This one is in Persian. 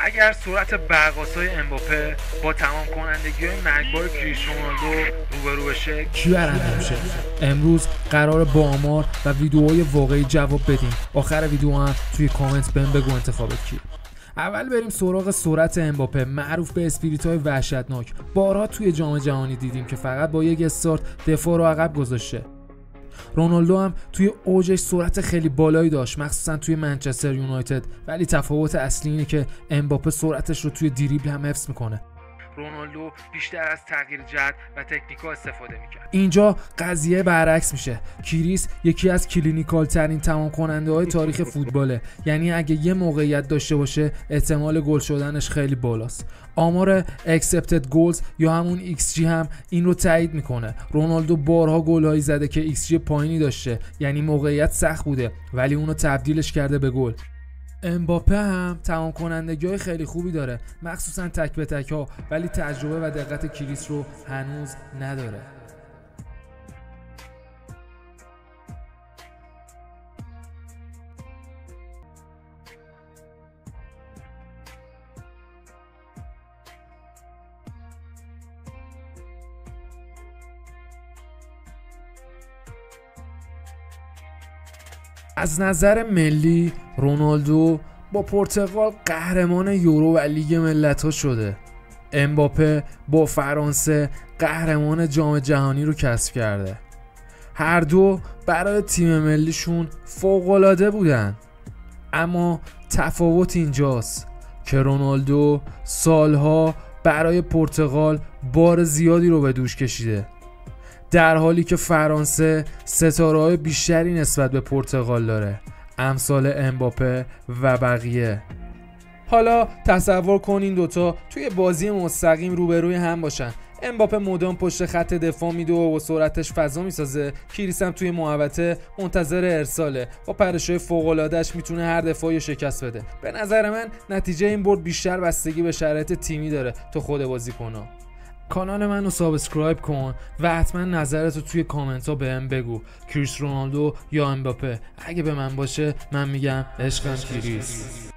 اگر سرعت برق‌آسای امباپه با تمام کنندگی‌های مرگبار کریستیانو رونالدو روبرو بشه کی برنده میشه؟ امروز قرار با آمار و ویدیوهای واقعی جواب بدیم. آخر ویدیو هم توی کامنت بهم بگو انتخابت کیه. اول بریم سراغ سرعت امباپه، معروف به اسپریت‌های وحشتناک. بارها توی جام جهانی دیدیم که فقط با یک استارت دفاع رو عقب گذاشته. رونالدو هم توی اوجش سرعت خیلی بالایی داشت، مخصوصا توی منچستر یونایتد، ولی تفاوت اصلی اینه که امباپه سرعتش رو توی دریبل هم حفظ میکنه. رونالدو بیشتر از تغییر جهت و تکنیک‌ها استفاده می‌کرد. اینجا قضیه برعکس میشه. کریس یکی از کلینیکال ترین تمام کننده های تاریخ فوتباله، یعنی اگه یه موقعیت داشته باشه احتمال گل شدنش خیلی بالاست. آمار accepted goals یا همون XG هم این رو تایید میکنه. رونالدو بارها گل‌هایی زده که XG پایینی داشته، یعنی موقعیت سخت بوده ولی اونو تبدیلش کرده به گل. امباپه هم تمام کنندگی‌های خیلی خوبی داره، مخصوصا تک به تک ها، ولی تجربه و دقت کریس رو هنوز نداره. از نظر ملی رونالدو با پرتغال قهرمان یورو و لیگ ملت‌ها شده. امباپه با فرانسه قهرمان جام جهانی رو کسب کرده. هر دو برای تیم ملیشون فوق‌العاده بودن. اما تفاوت اینجاست که رونالدو سالها برای پرتغال بار زیادی رو به دوش کشیده، در حالی که فرانسه ستاره‌های بیشتری نسبت به پرتغال داره، امثال امباپه و بقیه. حالا تصور کن این دوتا توی بازی مستقیم روبروی هم باشن. امباپه مدام پشت خط دفاع میده و با سرعتش فضا میسازه. کریس هم توی محوطه منتظر ارساله، با پرش‌های فوق‌العاده‌اش میتونه هر دفاعی شکست بده. به نظر من نتیجه این برد بیشتر بستگی به شرایط تیمی داره تا خود بازیکن‌ها. کانال منو سابسکرایب کن و حتما نظرتو توی کامنت ها بهم بگو. کریس رونالدو یا امباپه؟ اگه به من باشه من میگم عشقم کریس.